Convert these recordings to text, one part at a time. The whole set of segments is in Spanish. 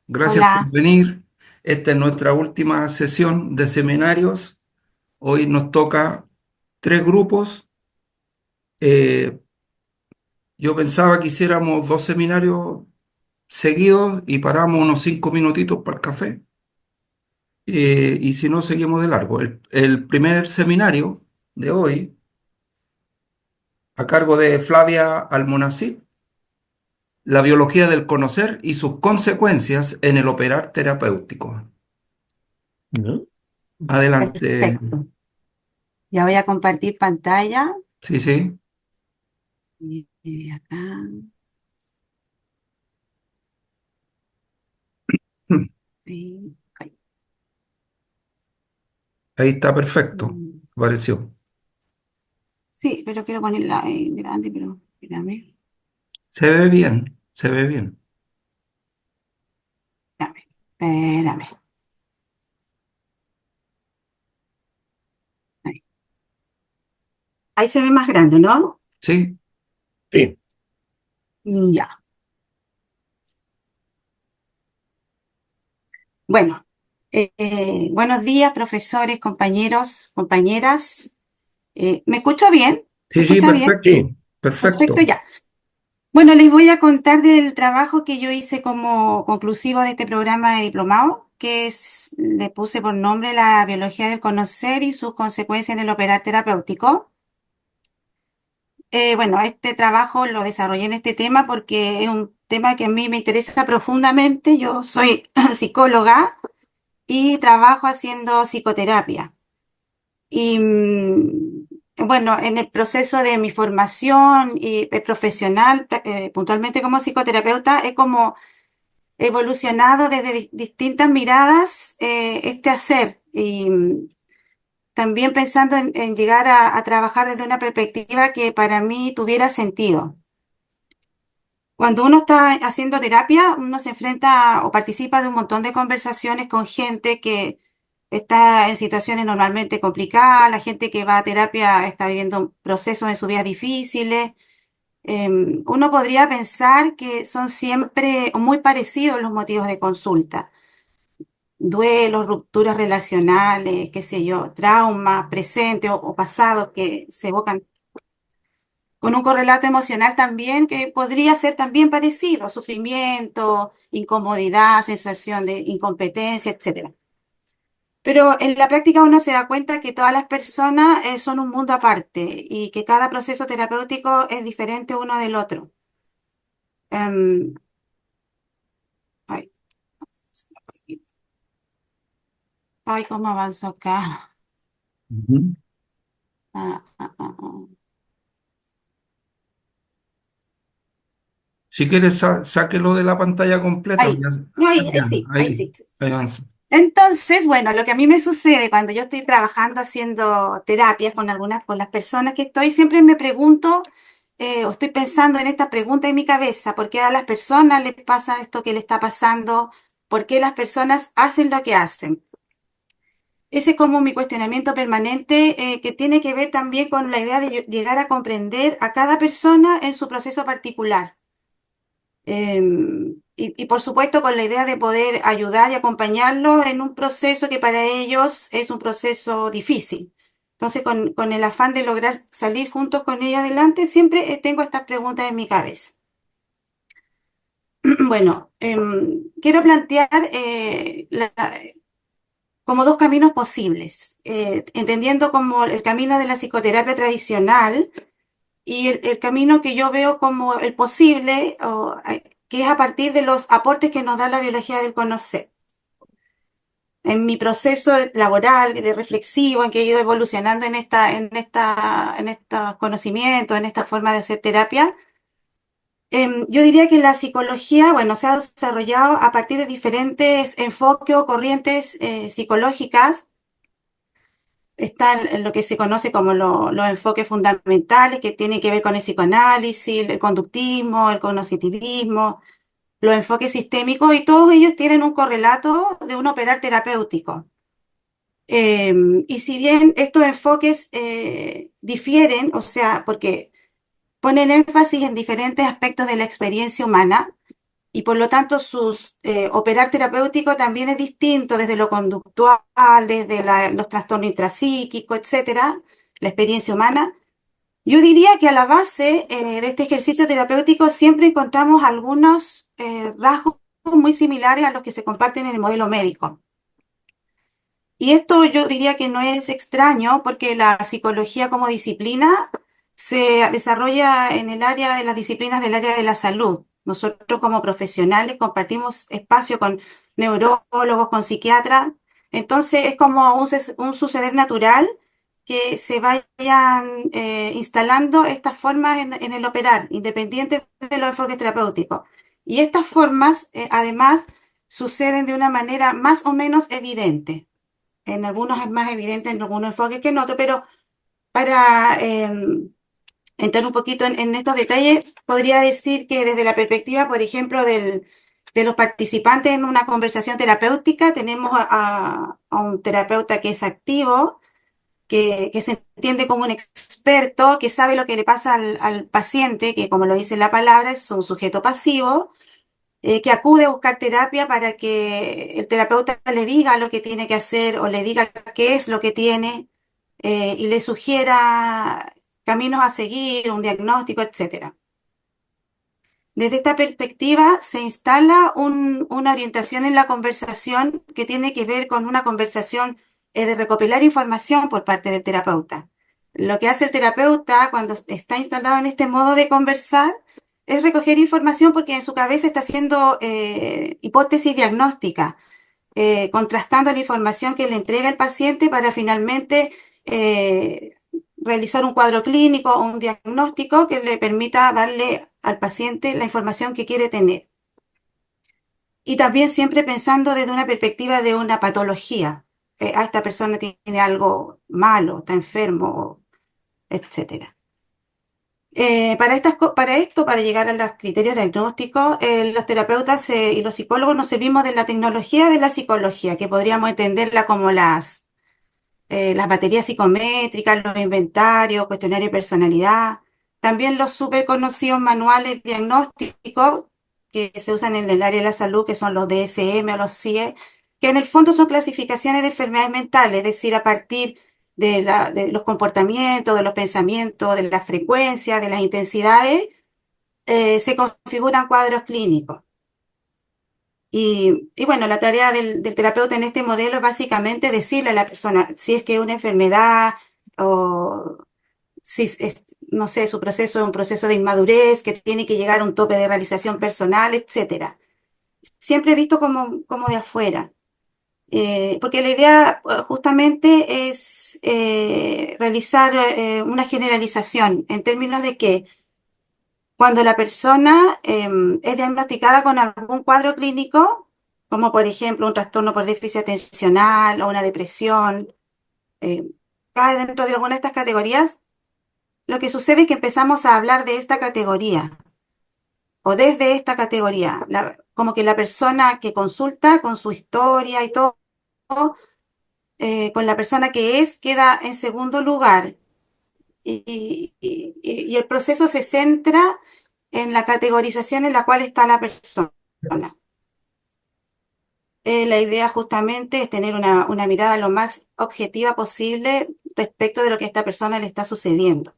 Gracias por Hola, venir. Esta es nuestra última sesión de seminarios. Hoy nos toca tres grupos. Eh, yo pensaba que hiciéramos dos seminarios seguidos y paramos unos 5 minutitos para el café. Y si no, seguimos de largo. El primer seminario de hoy, a cargo de Flavia Almonacid, la biología del conocer y sus consecuencias en el operar terapéutico. ¿No? Adelante. perfecto. Ya voy a compartir pantalla. Sí, sí. Y acá. Ahí. Ahí está perfecto. Mm. Apareció. Sí, pero quiero ponerla en grande, pero espérame, Se ve bien, se ve bien. espérame. Ahí. Ahí se ve más grande, ¿no? Sí, Sí, Ya. Bueno, buenos días, profesores, compañeros, compañeras. ¿Me escucho bien? ¿Se sí, sí, escucha bien? perfecto, sí. Perfecto, perfecto. ya. Bueno, les voy a contar del trabajo que yo hice como conclusivo de este programa de diplomado, le puse por nombre la biología del conocer y sus consecuencias en el operar terapéutico. Bueno, este trabajo lo desarrollé en este tema porque es un tema que a mí me interesa profundamente. Yo soy psicóloga y trabajo haciendo psicoterapia. Y bueno, en el proceso de mi formación y profesional, puntualmente como psicoterapeuta, he como evolucionado desde distintas miradas este hacer y también pensando en llegar a trabajar desde una perspectiva que para mí tuviera sentido. Cuando uno está haciendo terapia, uno se enfrenta o participa de un montón de conversaciones con gente que está en situaciones normalmente complicadas, la gente que va a terapia está viviendo procesos en su vida difíciles. Uno podría pensar que son siempre muy parecidos los motivos de consulta: duelos, rupturas relacionales, qué sé yo, traumas presentes o pasados que se evocan con un correlato emocional también que podría ser también parecido: sufrimiento, incomodidad, sensación de incompetencia, etcétera. Pero en la práctica uno se da cuenta que todas las personas son un mundo aparte y que cada proceso terapéutico es diferente uno del otro. Em, ay, ay, ¿cómo avanzo acá? Ujú. Ah, ah, ah, ah. Si quieres, sáquelo de la pantalla completa. Ahí, ahí Ya, sí, ahí ahí, sí. ahí avanza. Entonces, bueno, lo que a mí me sucede cuando yo estoy trabajando haciendo terapias con las personas que estoy, siempre me pregunto, o estoy pensando en esta pregunta en mi cabeza: ¿por qué a las personas les pasa esto que les está pasando? ¿Por qué las personas hacen lo que hacen? Ese es como mi cuestionamiento permanente, que tiene que ver también con la idea de llegar a comprender a cada persona en su proceso particular. Y por supuesto con la idea de poder ayudar y acompañarlos en un proceso que para ellos es un proceso difícil. Entonces, con el afán de lograr salir juntos con ellos adelante, siempre tengo estas preguntas en mi cabeza. Bueno, quiero plantear como dos caminos posibles, entendiendo como el camino de la psicoterapia tradicional y el camino que yo veo como el posible, que es a partir de los aportes que nos da la biología del conocer. En mi proceso laboral, de reflexivo, en que he ido evolucionando en estos conocimientos, en esta forma de hacer terapia, yo diría que la psicología, bueno, se ha desarrollado a partir de diferentes enfoques o corrientes psicológicas. Está en lo que se conoce como los enfoques fundamentales, que tienen que ver con el psicoanálisis, el conductismo, el cognitivismo, los enfoques sistémicos, y todos ellos tienen un correlato de un operar terapéutico. Y si bien estos enfoques difieren, o sea, porque ponen énfasis en diferentes aspectos de la experiencia humana, y por lo tanto operar terapéutico también es distinto desde lo conductual, desde los trastornos intrapsíquicos, etcétera, la experiencia humana. Yo diría que a la base de este ejercicio terapéutico siempre encontramos algunos rasgos muy similares a los que se comparten en el modelo médico. Y esto yo diría que no es extraño porque la psicología como disciplina se desarrolla en el área de las disciplinas del área de la salud. Nosotros como profesionales compartimos espacio con neurólogos, con psiquiatras. Entonces es como un suceder natural que se vayan instalando estas formas en el operar, independientes de los enfoques terapéuticos. Y estas formas, además, suceden de una manera más o menos evidente. En algunos es más evidente en algunos enfoques que en otros, pero para entrar un poquito en estos detalles, podría decir que desde la perspectiva, por ejemplo, de los participantes en una conversación terapéutica, tenemos a un terapeuta que es activo, que se entiende como un experto, que sabe lo que le pasa al paciente, que como lo dice la palabra, es un sujeto pasivo, que acude a buscar terapia para que el terapeuta le diga lo que tiene que hacer o le diga qué es lo que tiene y le sugiera caminos a seguir, un diagnóstico, etcétera. Desde esta perspectiva se instala una orientación en la conversación que tiene que ver con una conversación de recopilar información por parte del terapeuta. Lo que hace el terapeuta cuando está instalado en este modo de conversar es recoger información porque en su cabeza está haciendo hipótesis diagnóstica, contrastando la información que le entrega el paciente para finalmente eh, realizar un cuadro clínico o un diagnóstico que le permita darle al paciente la información que quiere tener. Y también siempre pensando desde una perspectiva de una patología. Esta persona tiene algo malo, está enfermo, etcétera. Para llegar a los criterios diagnósticos, los terapeutas y los psicólogos nos servimos de la tecnología de la psicología, que podríamos entenderla como las baterías psicométricas, los inventarios, cuestionarios de personalidad, también los súper conocidos manuales diagnósticos que se usan en el área de la salud, que son los DSM o los CIE, que en el fondo son clasificaciones de enfermedades mentales, es decir, a partir de los comportamientos, de los pensamientos, de las frecuencias, de las intensidades, se configuran cuadros clínicos. Y bueno, la tarea del terapeuta en este modelo es básicamente decirle a la persona si es que es una enfermedad o si no sé, su proceso es un proceso de inmadurez, que tiene que llegar a un tope de realización personal, etcétera. Siempre visto como de afuera. Porque la idea justamente es realizar una generalización en términos de que cuando la persona es diagnosticada con algún cuadro clínico, como por ejemplo un trastorno por déficit atencional o una depresión, eh, cae dentro de alguna de estas categorías, lo que sucede es que empezamos a hablar de esta categoría o desde esta categoría, como que la persona que consulta con su historia y todo, con la persona que es, queda en segundo lugar y el proceso se centra en la categorización en la cual está la persona. La idea justamente es tener una mirada lo más objetiva posible respecto de lo que a esta persona le está sucediendo.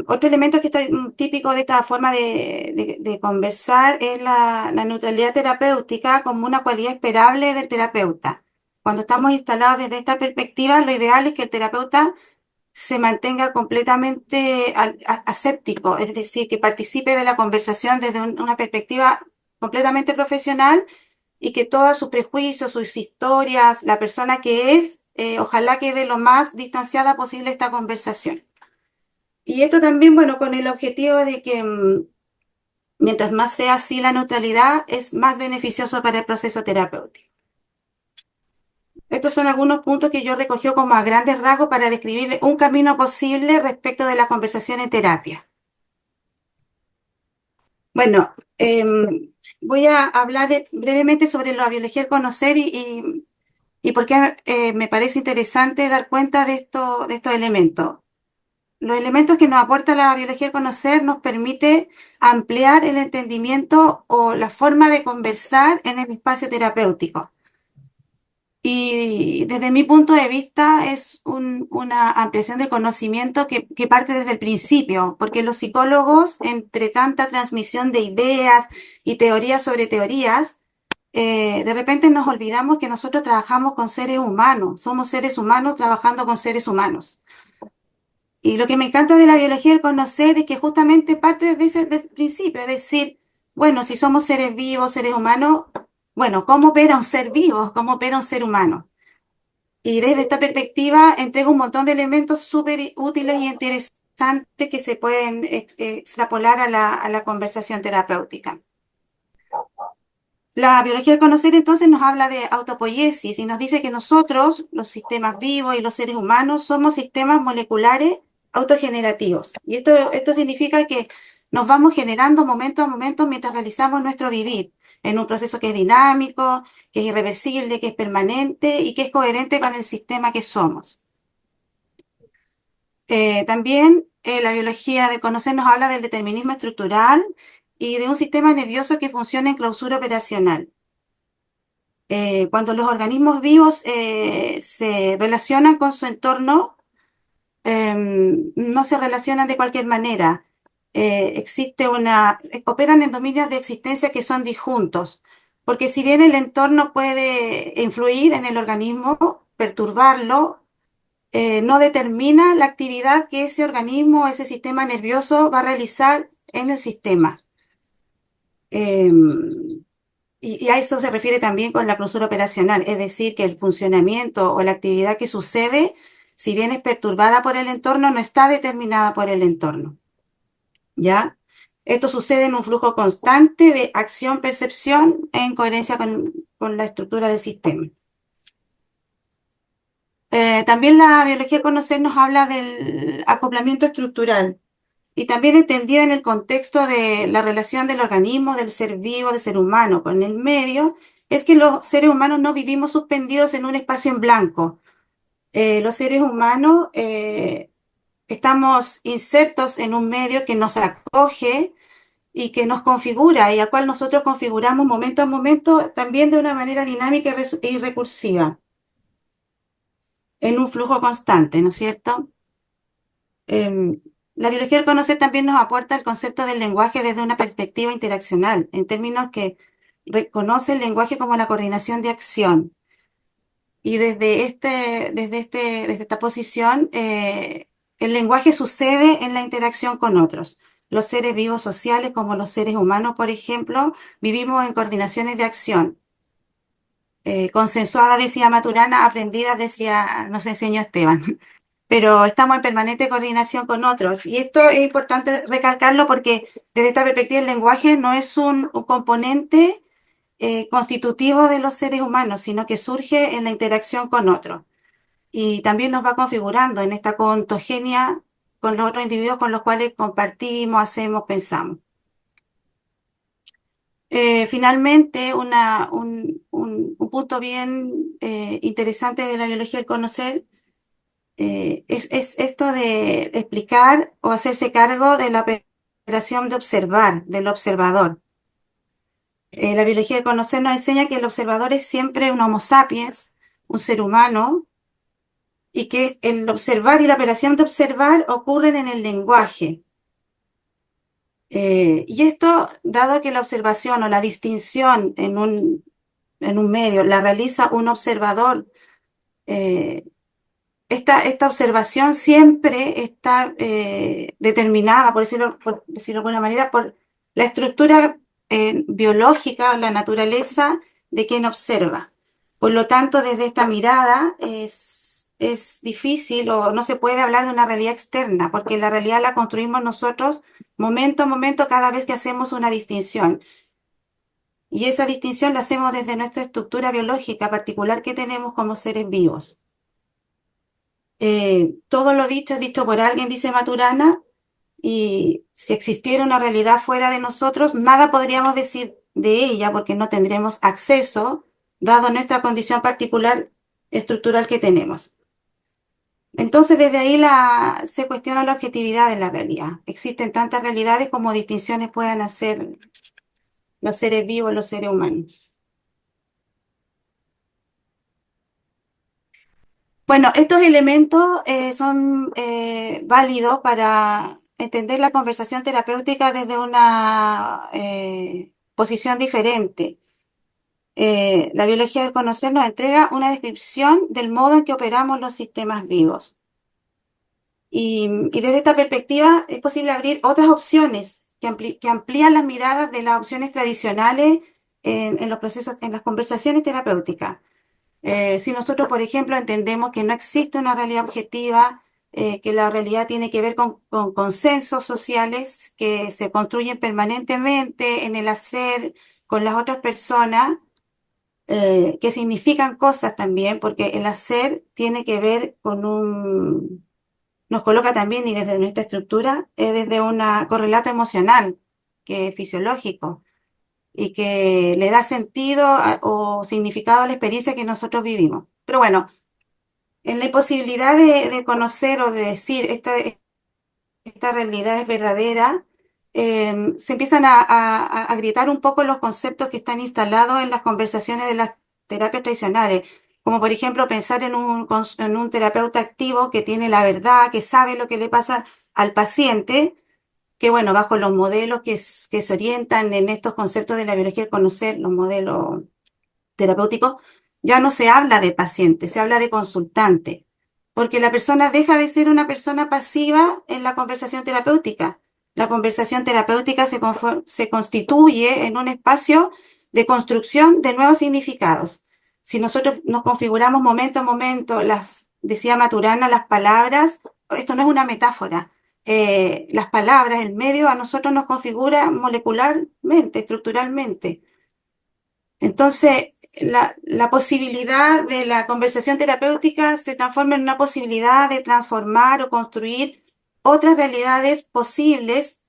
Otro elemento que está típico de esta forma de conversar es la neutralidad terapéutica como una cualidad esperable del terapeuta. Cuando estamos instalados desde esta perspectiva, lo ideal es que el terapeuta se mantenga completamente aséptico, es decir, que participe de la conversación desde una perspectiva completamente profesional y que todos sus prejuicios, sus historias, la persona que es, ojalá quede lo más distanciada posible de esta conversación. Y esto también, bueno, con el objetivo de que mientras más sea así la neutralidad, es más beneficioso para el proceso terapéutico. Estos son algunos puntos que yo recogí como a grandes rasgos para describir un camino posible respecto de la conversación en terapia. Bueno, voy a hablar brevemente sobre la biología del conocer y por qué me parece interesante dar cuenta de estos elementos. los elementos que nos aporta la biología del conocer nos permite ampliar el entendimiento o la forma de conversar en el espacio terapéutico. Y desde mi punto de vista es una ampliación del conocimiento que parte desde el principio, porque los psicólogos, entre tanta transmisión de ideas y teorías sobre teorías, de repente nos olvidamos que nosotros trabajamos con seres humanos, somos seres humanos trabajando con seres humanos. Y lo que me encanta de la biología del conocer es que justamente parte desde ese principio, es decir, bueno, si somos seres vivos, seres humanos, bueno, ¿cómo opera un ser vivo? ¿Cómo opera un ser humano? Y desde esta perspectiva entrega un montón de elementos súper útiles y interesantes que se pueden extrapolar a la conversación terapéutica. La biología del conocer entonces nos habla de autopoiesis y nos dice que nosotros, los sistemas vivos y los seres humanos, somos sistemas moleculares autogenerativos. Y esto significa que nos vamos generando momento a momento mientras realizamos nuestro vivir, en un proceso que es dinámico, que es irreversible, que es permanente y que es coherente con el sistema que somos. También la biología del conocer nos habla del determinismo estructural y de un sistema nervioso que funciona en clausura operacional. Cuando los organismos vivos se relacionan con su entorno, no se relacionan de cualquier manera. Operan en dominios de existencia que son disjuntos, porque si bien el entorno puede influir en el organismo, perturbarlo, no determina la actividad que ese organismo, ese sistema nervioso va a realizar en el sistema. Y a eso se refiere también con la clausura operacional, es decir, que el funcionamiento o la actividad que sucede, si bien es perturbada por el entorno, no está determinada por el entorno. ¿Ya? Esto sucede en un flujo constante de acción-percepción en coherencia con la estructura del sistema. También la biología del conocer nos habla del acoplamiento estructural y también entendida en el contexto de la relación del organismo, del ser vivo, del ser humano con el medio, es que los seres humanos no vivimos suspendidos en un espacio en blanco. Los seres humanos estamos insertos en un medio que nos acoge y que nos configura y al cual nosotros configuramos momento a momento también de una manera dinámica y recursiva, en un flujo constante, ¿no es cierto? Em, la biología del conocer también nos aporta el concepto del lenguaje desde una perspectiva interaccional, en términos que reconoce el lenguaje como la coordinación de acción. Y desde esta posición, el lenguaje sucede en la interacción con otros. Los seres vivos sociales, como los seres humanos, por ejemplo, vivimos en coordinaciones de acción. Consensuada, decía Maturana, aprendida, decía, nos enseñó Esteban. Pero estamos en permanente coordinación con otros. Y esto es importante recalcarlo porque desde esta perspectiva el lenguaje no es un componente constitutivo de los seres humanos, sino que surge en la interacción con otros. Y también nos va configurando en esta contogenia con los otros individuos con los cuales compartimos, hacemos, pensamos. Finalmente, un punto bien interesante de la biología del conocer es esto de explicar o hacerse cargo de la operación de observar, del observador. La biología del conocer nos enseña que el observador es siempre un Homo sapiens, un ser humano, y que el observar y la operación de observar ocurren en el lenguaje. Y esto, dado que la observación o la distinción en un medio la realiza un observador, eh, esta observación siempre está determinada, por decirlo de alguna manera, por la estructura biológica, la naturaleza de quien observa. Por lo tanto, desde esta mirada es difícil o no se puede hablar de una realidad externa, porque la realidad la construimos nosotros momento a momento cada vez que hacemos una distinción. Y esa distinción la hacemos desde nuestra estructura biológica particular que tenemos como seres vivos. Todo lo dicho es dicho por alguien, dice Maturana, y si existiera una realidad fuera de nosotros, nada podríamos decir de ella porque no tendremos acceso, dado nuestra condición particular estructural que tenemos. Entonces, desde ahí se cuestiona la objetividad de la realidad. Existen tantas realidades como distinciones puedan hacer los seres vivos, los seres humanos. Bueno, estos elementos son válidos para entender la conversación terapéutica desde una posición diferente. La biología del conocer nos entrega una descripción del modo en que operamos los sistemas vivos. Y desde esta perspectiva es posible abrir otras opciones que amplían las miradas de las opciones tradicionales en los procesos, en las conversaciones terapéuticas. Si nosotros, por ejemplo, entendemos que no existe una realidad objetiva, que la realidad tiene que ver con consensos sociales que se construyen permanentemente en el hacer con las otras personas, que significan cosas también, porque el hacer tiene que ver nos coloca también, y desde nuestra estructura, desde un correlato emocional, que es fisiológico y que le da sentido o significado a la experiencia que nosotros vivimos. Pero bueno, en la imposibilidad de conocer o de decir esta realidad es verdadera, se empiezan a agrietar un poco los conceptos que están instalados en las conversaciones de las terapias tradicionales, como por ejemplo pensar en un terapeuta activo que tiene la verdad, que sabe lo que le pasa al paciente, que bueno, bajo los modelos que se orientan en estos conceptos de la biología del conocer, los modelos terapéuticos, ya no se habla de paciente, se habla de consultante, porque la persona deja de ser una persona pasiva en la conversación terapéutica. La conversación terapéutica se constituye en un espacio de construcción de nuevos significados. Si nosotros nos configuramos momento a momento, decía Maturana, las palabras, esto no es una metáfora, las palabras, el medio a nosotros nos configura molecularmente, estructuralmente. Entonces, la posibilidad de la conversación terapéutica se transforma en una posibilidad de transformar o construir otras realidades posibles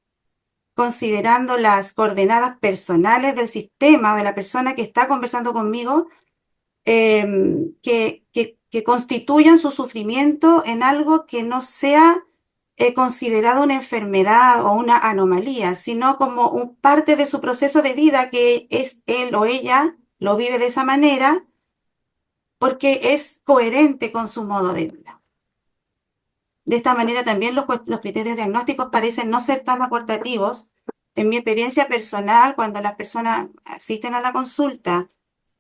considerando las coordenadas personales del sistema, de la persona que está conversando conmigo, que constituyan su sufrimiento en algo que no sea considerado una enfermedad o una anomalía, sino como parte de su proceso de vida, que es él o ella lo vive de esa manera porque es coherente con su modo de vida. De esta manera también los criterios diagnósticos parecen no ser tan aportativos. En mi experiencia personal, cuando las personas asisten a la consulta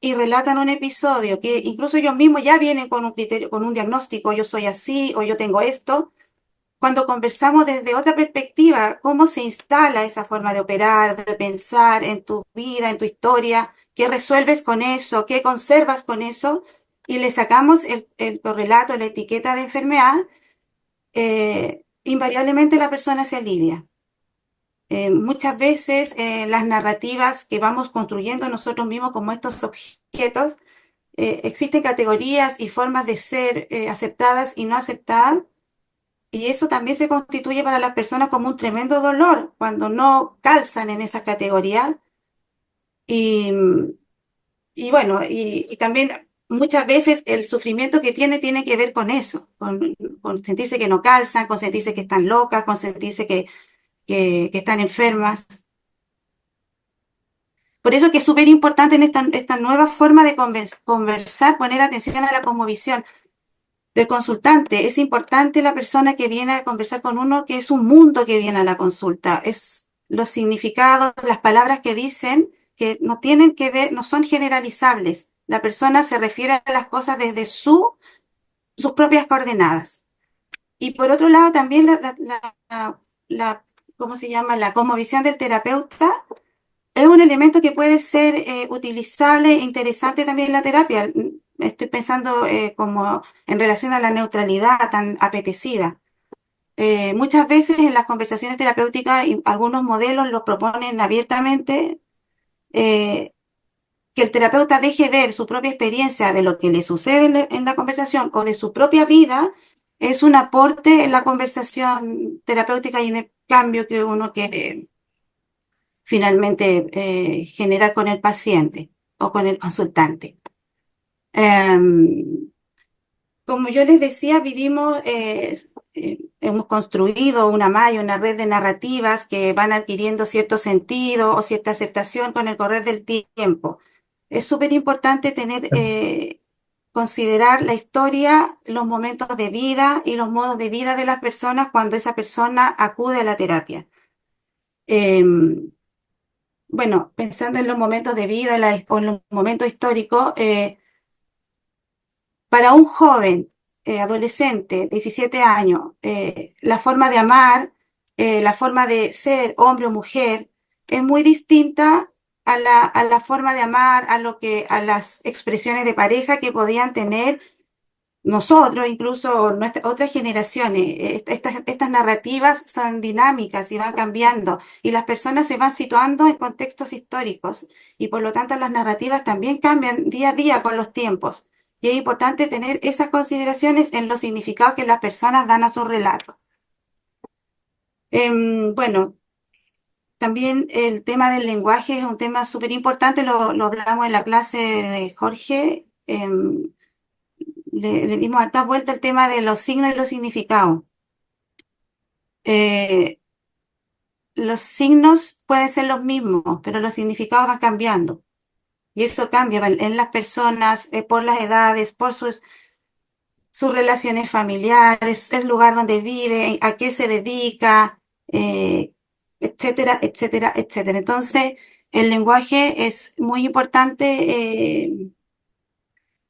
y relatan un episodio que incluso ellos mismos ya vienen con un criterio, con un diagnóstico, yo soy así o yo tengo esto, cuando conversamos desde otra perspectiva, cómo se instala esa forma de operar, de pensar en tu vida, en tu historia, qué resuelves con eso, qué conservas con eso, y le sacamos el correlato, la etiqueta de enfermedad, invariablemente la persona se alivia. Muchas veces las narrativas que vamos construyendo nosotros mismos como estos objetos, existen categorías y formas de ser aceptadas y no aceptadas, y eso también se constituye para las personas como un tremendo dolor cuando no calzan en esa categoría. Y, y bueno, y también muchas veces el sufrimiento que tiene que ver con eso, con sentirse que no calzan, con sentirse que están locas, con sentirse que están enfermas. Por eso que es súper importante en esta nueva forma de conversar, poner atención a la cosmovisión del consultante. Es importante la persona que viene a conversar con uno, que es un mundo que viene a la consulta. Es los significados, las palabras que dicen, que no tienen que ver, no son generalizables. La persona se refiere a las cosas desde sus propias coordenadas. Y por otro lado, también ¿cómo se llama? La cosmovisión del terapeuta es un elemento que puede ser utilizable e interesante también en la terapia. Estoy pensando como en relación a la neutralidad tan apetecida. Muchas veces en las conversaciones terapéuticas y algunos modelos lo proponen abiertamente, eh, que el terapeuta deje ver su propia experiencia de lo que le sucede en la conversación o de su propia vida, es un aporte en la conversación terapéutica y en el cambio que uno quiere finalmente generar con el paciente o con el consultante. Como yo les decía, hemos construido una malla, una red de narrativas que van adquiriendo cierto sentido o cierta aceptación con el correr del tiempo. Es súper importante considerar la historia, los momentos de vida y los modos de vida de las personas cuando esa persona acude a la terapia. Em, bueno, pensando en los momentos de vida o en los momentos históricos, para un joven, adolescente, 17 años, la forma de amar, la forma de ser hombre o mujer, es muy distinta a la forma de amar, a las expresiones de pareja que podían tener nosotros, incluso otras generaciones. Estas narrativas son dinámicas y van cambiando, y las personas se van situando en contextos históricos, y por lo tanto las narrativas también cambian día a día con los tiempos. Y es importante tener esas consideraciones en los significados que las personas dan a su relato. Bueno, también el tema del lenguaje es un tema súper importante, lo hablamos en la clase de Jorge. Le dimos harta vuelta al tema de los signos y los significados. Eh, los signos pueden ser los mismos, pero los significados van cambiando. Y eso cambia en las personas, por las edades, por sus relaciones familiares, el lugar donde vive, a qué se dedica, etcétera, etcétera, etcétera. Entonces, el lenguaje es muy importante.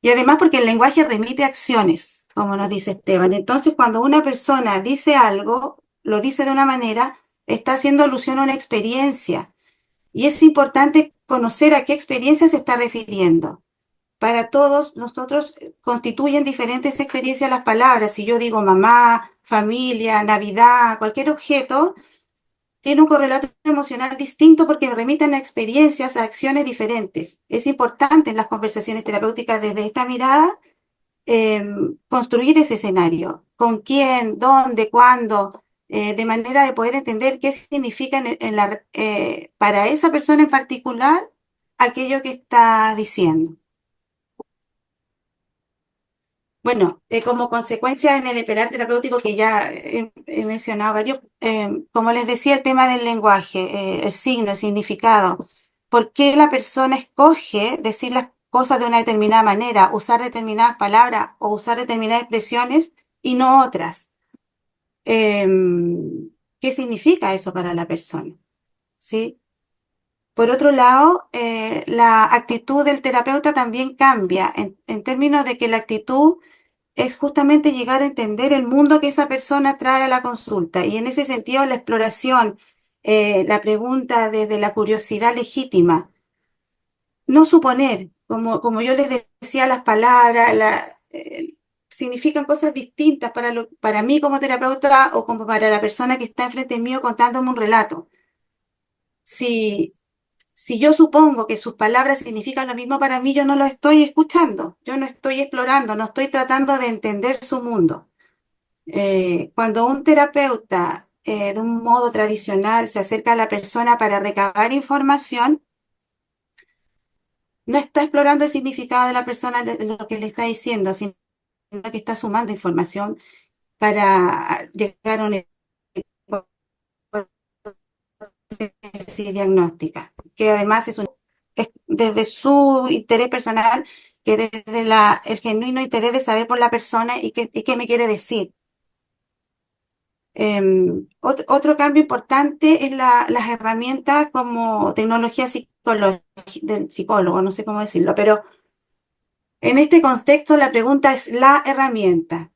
Y además porque el lenguaje remite a acciones, como nos dice Esteban. Entonces, cuando una persona dice algo, lo dice de una manera, está haciendo alusión a una experiencia. Y es importante conocer a qué experiencia se está refiriendo. Para todos nosotros constituyen diferentes experiencias las palabras. Si yo digo mamá, familia, Navidad, cualquier objeto, tiene un correlato emocional distinto porque remiten a experiencias, a acciones diferentes. Es importante en las conversaciones terapéuticas desde esta mirada construir ese escenario, con quién, dónde, cuándo, de manera de poder entender qué significa para esa persona en particular aquello que está diciendo. Bueno, como consecuencia en el esperar terapéutico que ya he mencionado varios, como les decía, el tema del lenguaje, el signo, el significado, por qué la persona escoge decir las cosas de una determinada manera, usar determinadas palabras o usar determinadas expresiones y no otras. ¿Qué significa eso para la persona? ¿Sí? Por otro lado, la actitud del terapeuta también cambia en términos de que la actitud es justamente llegar a entender el mundo que esa persona trae a la consulta. Y en ese sentido, la exploración, la pregunta desde la curiosidad legítima, no suponer, como yo les decía, las palabras significan cosas distintas para mí como terapeuta o como para la persona que está enfrente mío contándome un relato. Si, si yo supongo que sus palabras significan lo mismo para mí, yo no lo estoy escuchando, yo no estoy explorando, no estoy tratando de entender su mundo. Cuando un terapeuta de un modo tradicional se acerca a la persona para recabar información, no está explorando el significado de la persona, de lo que le está diciendo, sino que está sumando información para llegar a una hipótesis diagnóstica, que además es desde su interés personal, que desde el genuino interés de saber por la persona y qué me quiere decir. Otro cambio importante es las herramientas como tecnología del psicólogo, no sé cómo decirlo, pero en este contexto la pregunta es la herramienta.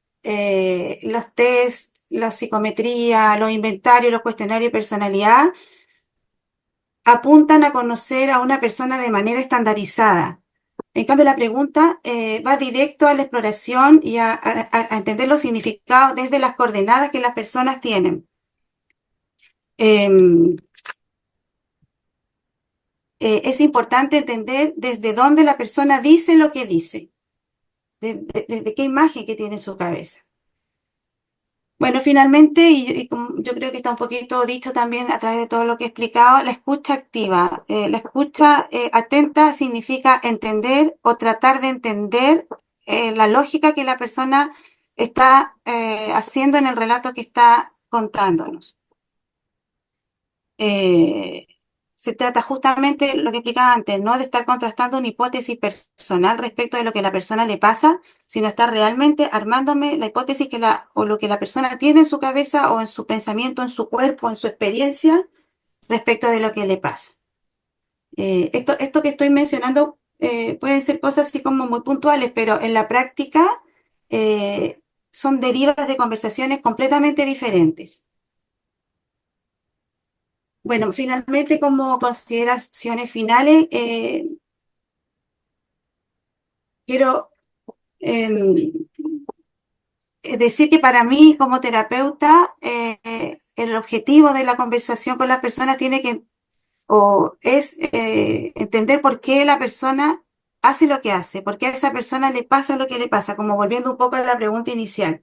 Los test, la psicometría, los inventarios, los cuestionarios de personalidad apuntan a conocer a una persona de manera estandarizada. En cambio, la pregunta va directo a la exploración y a entender los significados desde las coordenadas que las personas tienen. Em, es importante entender desde dónde la persona dice lo que dice, desde qué imagen que tiene en su cabeza. Bueno, finalmente, y como yo creo que está un poquito dicho también a través de todo lo que he explicado, la escucha activa. La escucha atenta significa entender o tratar de entender la lógica que la persona está haciendo en el relato que está contándonos. Se trata justamente lo que explicaba antes, no de estar contrastando una hipótesis personal respecto de lo que a la persona le pasa, sino estar realmente armándome la hipótesis o lo que la persona tiene en su cabeza o en su pensamiento, en su cuerpo, en su experiencia respecto de lo que le pasa. Esto que estoy mencionando pueden ser cosas así como muy puntuales, pero en la práctica eh, son derivas de conversaciones completamente diferentes. Bueno, finalmente, como consideraciones finales, quiero em, decir que para mí, como terapeuta, el objetivo de la conversación con las personas es entender por qué la persona hace lo que hace, por qué a esa persona le pasa lo que le pasa, como volviendo un poco a la pregunta inicial.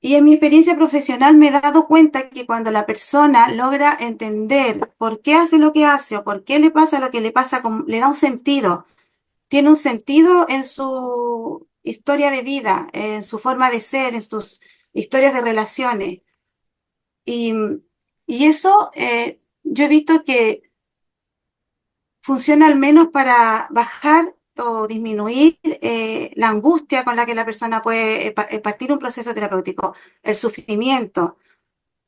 Y en mi experiencia profesional me he dado cuenta que cuando la persona logra entender por qué hace lo que hace o por qué le pasa lo que le pasa, le da un sentido, tiene un sentido en su historia de vida, en su forma de ser, en sus historias de relaciones. Y, y eso yo he visto que funciona al menos para bajar o disminuir la angustia con la que la persona puede partir un proceso terapéutico, el sufrimiento.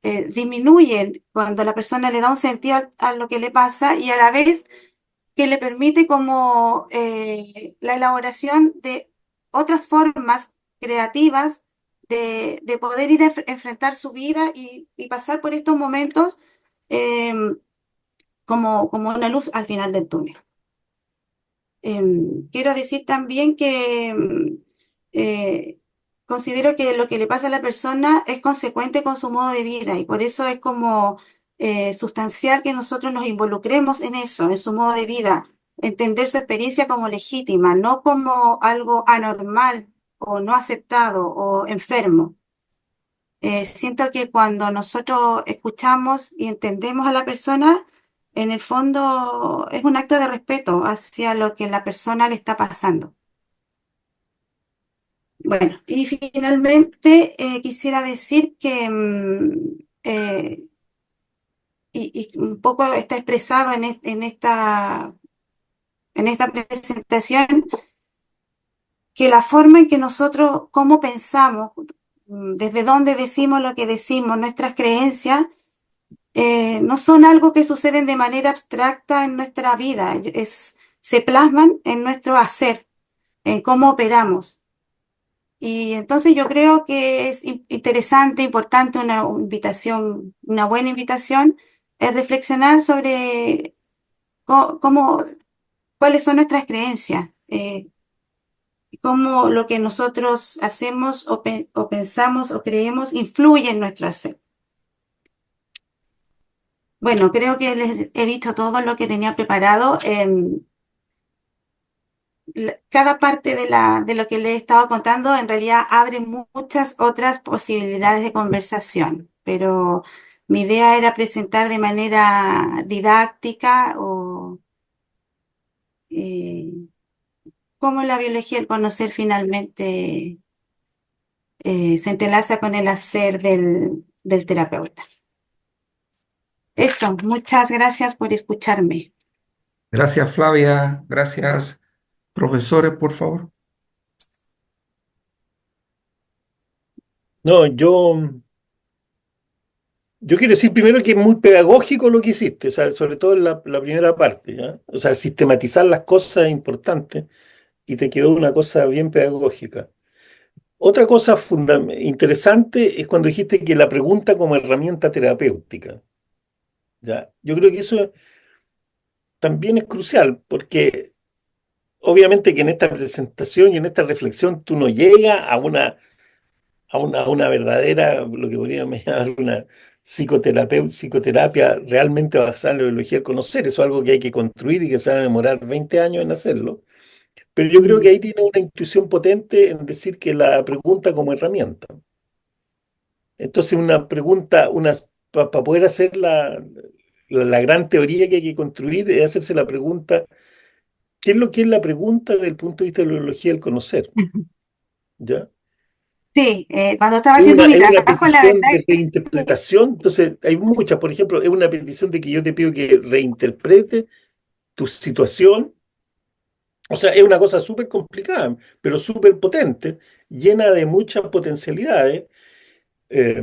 Disminuyen cuando la persona le da un sentido a lo que le pasa y a la vez que le permite como la elaboración de otras formas creativas de poder ir a enfrentar su vida y pasar por estos momentos eh, como una luz al final del túnel. Quiero decir también que eh, considero que lo que le pasa a la persona es consecuente con su modo de vida y por eso es como sustancial que nosotros nos involucremos en eso, en su modo de vida, entender su experiencia como legítima, no como algo anormal o no aceptado o enfermo. Siento que cuando nosotros escuchamos y entendemos a la persona, en el fondo es un acto de respeto hacia lo que la persona le está pasando. Bueno, y finalmente quisiera decir que, y un poco está expresado en esta presentación, que la forma en que nosotros, cómo pensamos, desde dónde decimos lo que decimos, nuestras creencias, no son algo que suceden de manera abstracta en nuestra vida, se plasman en nuestro hacer, en cómo operamos. Y entonces yo creo que es interesante, importante, una invitación, una buena invitación, es reflexionar sobre cómo, cuáles son nuestras creencias, cómo lo que nosotros hacemos o pensamos o creemos influye en nuestro hacer. Bueno, creo que les he dicho todo lo que tenía preparado. Cada parte de lo que les he estado contando en realidad abre muchas otras posibilidades de conversación, pero mi idea era presentar de manera didáctica o eh, cómo la biología del conocer finalmente se entrelaza con el hacer del terapeuta. Eso, muchas gracias por escucharme. Gracias, Flavia. Gracias, profesores, por favor. No, yo quiero decir primero que es muy pedagógico lo que hiciste, o sea, sobre todo en la primera parte, ¿ya? O sea, sistematizar las cosas es importante y te quedó una cosa bien pedagógica. Otra cosa interesante es cuando dijiste que la pregunta como herramienta terapéutica, ¿ya? Yo creo que eso también es crucial, porque obviamente que en esta presentación y en esta reflexión tú no llegas a una verdadera, lo que podríamos llamar una psicoterapia realmente basada en la biología del conocer. Eso es algo que hay que construir y que se va a demorar 20 años en hacerlo. Pero yo creo que Mm. ahí tiene una intuición potente en decir que la pregunta como herramienta. Entonces, una pregunta, para poder hacer la gran teoría que hay que construir, es hacerse la pregunta, ¿Qué es lo que es la pregunta desde el punto de vista de la biología del conocer? Ujú. ¿Ya? Sí, cuando estaba haciendo mi Es una trabajo, la petición verdad de que reinterpretación. Entonces, hay muchas, por ejemplo, es una petición de que yo te pido que reinterprete tu situación. O sea, es una cosa súper complicada, pero súper potente, llena de muchas potencialidades. Eh,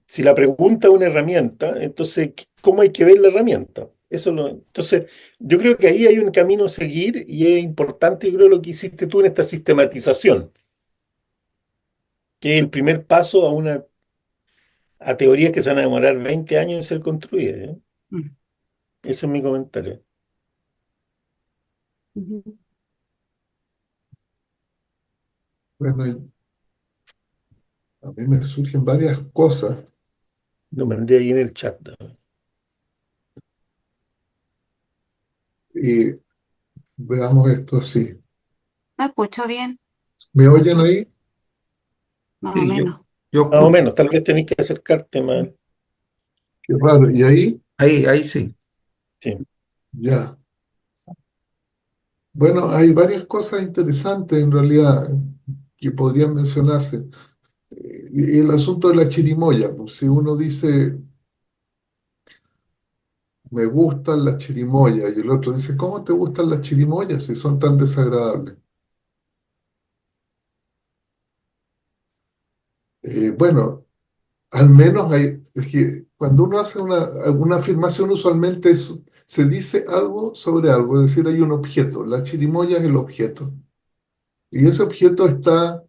si la pregunta es una herramienta, entonces, ¿cómo hay que ver la herramienta? Entonces, yo creo que ahí hay un camino a seguir y es importante, yo creo, lo que hiciste tú en esta sistematización, que es el primer paso a teorías que se van a demorar 20 años en ser construidas, ¿eh? mm, Ese es mi comentario. ujú. Bueno, y a mí me surgen varias cosas Lo mandé ahí en el chat, ¿no? y veamos esto así. No escucho bien, ¿Me oyen ahí? más o Sí, menos. yo Más o escucho. menos, tal vez tenés que acercarte más. Qué raro. Y ahí, Ahí sí. Sí. ya. Bueno, hay varias cosas interesantes en realidad que podrían mencionarse. Y el asunto de la chirimoya, pues si uno dice, me gustan las chirimoyas, y el otro dice, ¿cómo te gustan las chirimoyas si son tan desagradables? Bueno, al menos es que cuando uno hace una afirmación, usualmente se dice algo sobre algo, es decir, hay un objeto, la chirimoya es el objeto, y ese objeto está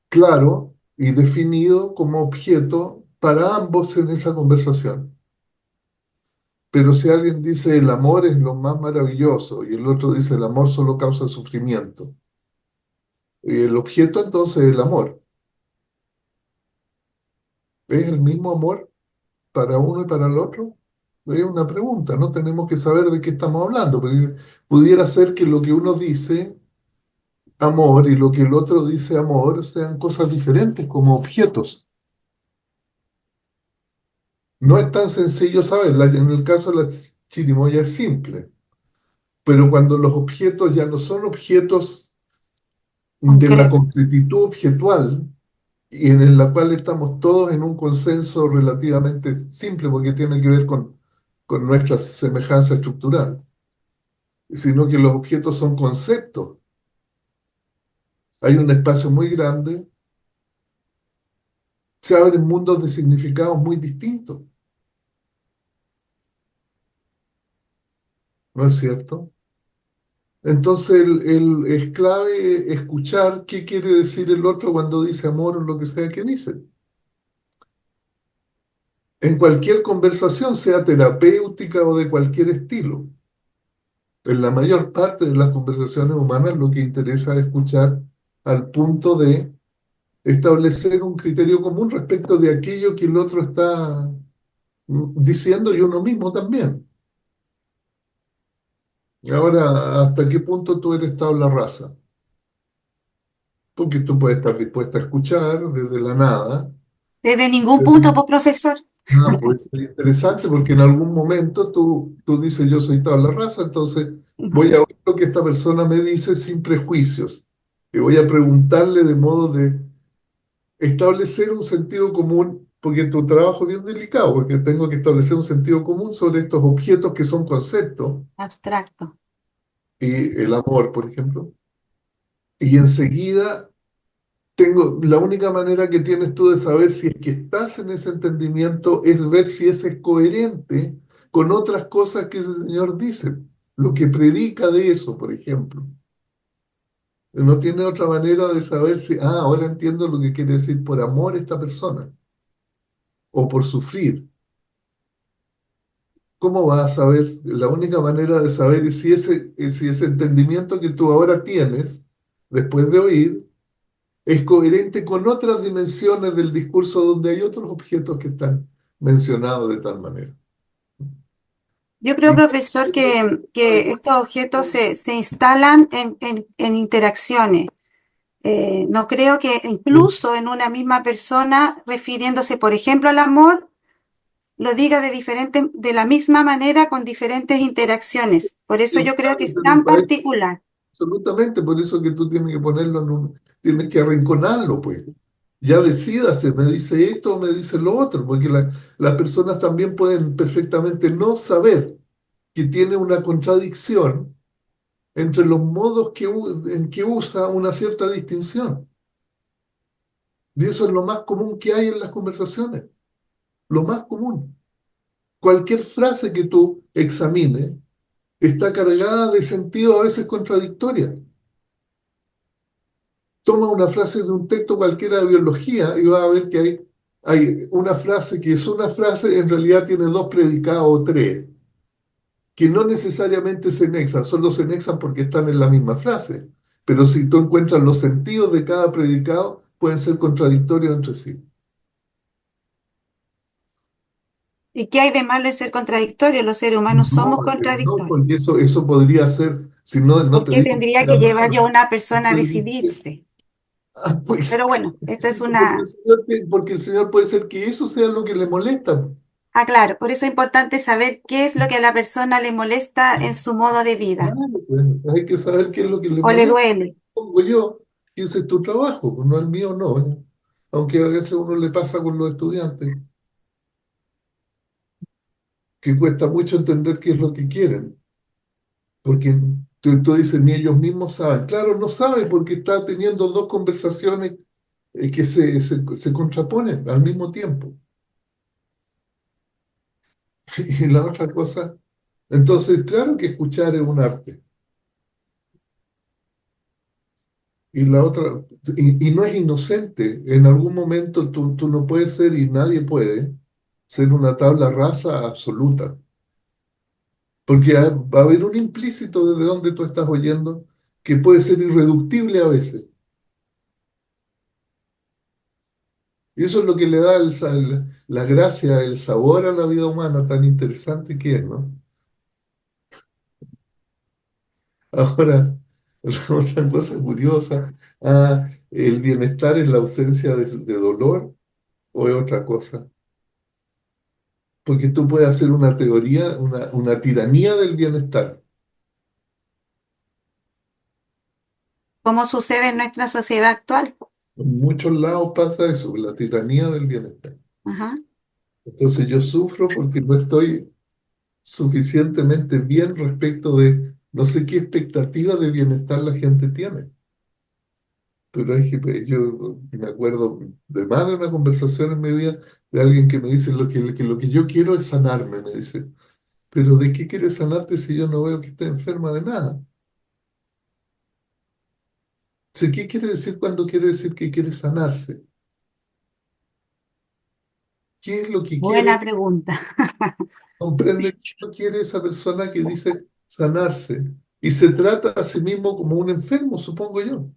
claro y definido como objeto para ambos en esa conversación. Pero si alguien dice el amor es lo más maravilloso y el otro dice el amor solo causa sufrimiento, y el objeto entonces es el amor. ¿Es el mismo amor para uno y para el otro? Es una pregunta, no tenemos que saber de qué estamos hablando, porque pudiera ser que lo que uno dice amor y lo que el otro dice amor sean cosas diferentes como objetos. No es tan sencillo saber, en el caso de la chirimoya es simple, pero cuando los objetos ya no son objetos de la Concreto. concretitud objetual y en la cual estamos todos en un consenso relativamente simple porque tiene que ver con nuestra semejanza estructural, sino que los objetos son conceptos. Hay un espacio muy grande, se abren mundos de significados muy distintos, ¿no es cierto? Entonces es clave escuchar qué quiere decir el otro cuando dice amor o lo que sea que dice. En cualquier conversación, sea terapéutica o de cualquier estilo. En la mayor parte de las conversaciones humanas lo que interesa es escuchar al punto de establecer un criterio común respecto de aquello que el otro está diciendo y uno mismo también. Ahora, ¿hasta qué punto tú eres tabla rasa? Porque tú puedes estar dispuesta a escuchar desde la nada. Desde ningún punto, pues, profesor. Ah, pues es interesante porque en algún momento tú dices yo soy tabla rasa, entonces voy a oír lo que esta persona me dice sin prejuicios y voy a preguntarle de modo de establecer un sentido común, porque tu trabajo es bien delicado, porque tengo que establecer un sentido común sobre estos objetos que son conceptos Abstracto. y el amor, por ejemplo, y enseguida la única manera que tienes tú de saber si es que estás en ese entendimiento es ver si ese es coherente con otras cosas que ese señor dice, lo que predica de eso, por ejemplo. No tiene otra manera de saber si, ahora entiendo lo que quiere decir por amor esta persona o por sufrir. ¿Cómo vas a saber? La única manera de saber es si ese entendimiento que tú ahora tienes, después de oír, es coherente con otras dimensiones del discurso donde hay otros objetos que están mencionados de tal manera. Yo creo, Y profesor, que estos objetos se instalan en interacciones. No creo que incluso en una misma persona, refiriéndose, por ejemplo, al amor, lo diga de la misma manera con diferentes interacciones. Por eso yo creo que Claro, es pero tan para eso, particular. absolutamente, por eso que tú tienes que ponerlo tienes que arrinconarlo, pues. Ya decídase, me dice esto o me dice lo otro, porque las personas también pueden perfectamente no saber que tiene una contradicción entre los modos en que usa una cierta distinción. Y eso es lo más común que hay en las conversaciones, lo más común. Cualquier frase que tú examines está cargada de sentido a veces contradictoria. Toma una frase de un texto cualquiera de biología y vas a ver que hay una frase que es una frase, en realidad tiene dos predicados o tres, que no necesariamente se nexan, solo se nexan porque están en la misma frase. Pero si tú encuentras los sentidos de cada predicado, pueden ser contradictorios entre sí. ¿Y qué hay de malo en ser contradictorio? Los seres humanos No, somos no, contradictorios. porque eso podría ser, si no, no ¿Por te qué digo que tendría sea que llevar yo a malo. una persona a Entonces, decidirse? pues, Pero bueno, esto es sí, porque una... porque el Señor puede ser que eso sea lo que le molesta. Ah, claro, por eso es importante saber qué es lo que a la persona le molesta en su modo de vida Claro, pues, hay que saber qué es lo que le o le molesta. duele. Pongo yo, que ese es tu trabajo, pues, no el mío, no. ¿No? Aunque a veces uno le pasa con los estudiantes, que cuesta mucho entender qué es lo que quieren, porque tú dices, ni ellos mismos saben. Claro, no saben porque está teniendo dos conversaciones que se contraponen al mismo tiempo. Y la otra cosa, entonces, claro que escuchar es un arte. Y la otra, y no es inocente. En algún momento tú no puedes ser y nadie puede ser una tabla rasa absoluta. Porque va a haber un implícito desde donde tú estás oyendo que puede ser irreductible a veces. Y eso es lo que le da la gracia, el sabor a la vida humana tan interesante que es, ¿no? Ahora, la otra cosa curiosa, ¿el bienestar es la ausencia de dolor o es otra cosa? Porque tú puedes hacer una teoría, una tiranía del bienestar. ¿Cómo sucede en nuestra sociedad actual? En muchos lados pasa eso, la tiranía del bienestar. Ajá. Entonces yo sufro porque no estoy suficientemente bien respecto de no sé qué expectativa de bienestar la gente tiene. Pero yo me acuerdo de más de una conversación en mi vida de alguien que me dice lo que yo quiero es sanarme, me dice. Pero ¿de qué quieres sanarte si yo no veo que esté enferma de nada? Dice, ¿qué quiere decir cuando quiere decir que quiere sanarse? ¿Qué es lo que Buena quiere? pregunta. Comprende qué lo quiere esa persona que dice sanarse. Y se trata a sí mismo como un enfermo, supongo yo.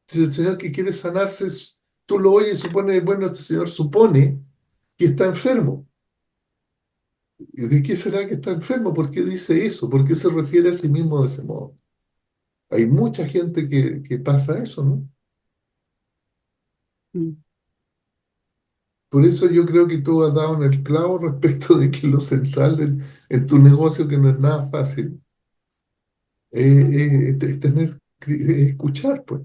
Si el señor que quiere sanarse, tú lo oyes y supone, bueno, este señor supone que está enfermo. ¿Y de qué será que está enfermo? ¿Por qué dice eso? ¿Por qué se refiere a sí mismo de ese modo? Hay mucha gente que pasa eso, ¿no? Mm. Por eso yo creo que tú has dado en el clavo respecto de que lo central en tu negocio, que no es nada fácil, es escuchar, pues.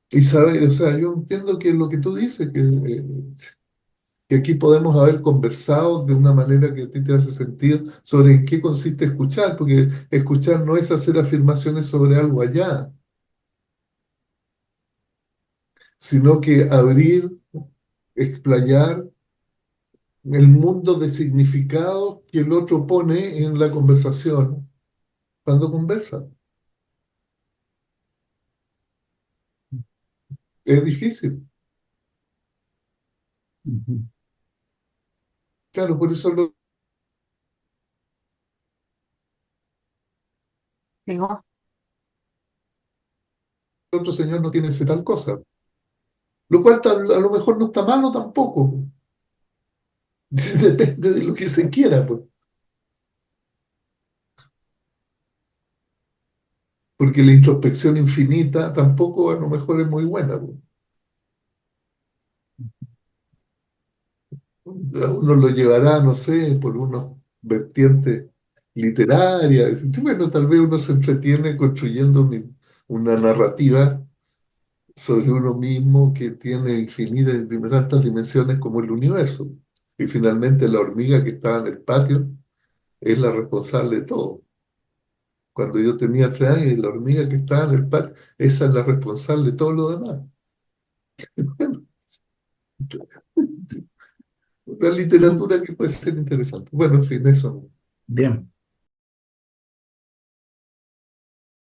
Y saber, o sea, yo entiendo que lo que tú dices, que aquí podemos haber conversado de una manera que a ti te hace sentido sobre en qué consiste escuchar, porque escuchar no es hacer afirmaciones sobre algo allá, sino que abrir, explayar el mundo de significado que el otro pone en la conversación cuando conversa. Es difícil. Ujú. Claro, por eso Llegó. el otro señor no tiene ese tal cosa, lo cual a lo mejor no está malo tampoco. Depende de lo que se quiera, pues. Porque la introspección infinita tampoco a lo mejor es muy buena, pues. a uno lo llevará, no sé, por unos vertientes literarias. Bueno, tal vez uno se entretiene construyendo una narrativa sobre uno mismo que tiene infinitas, tantas dimensiones como el universo. Y finalmente la hormiga que estaba en el patio es la responsable de todo. Cuando yo tenía 3 años y la hormiga que estaba en el patio, esa es la responsable de todo lo demás. Una Mm. literatura que puede ser interesante. Bueno, en fin, eso. Bien.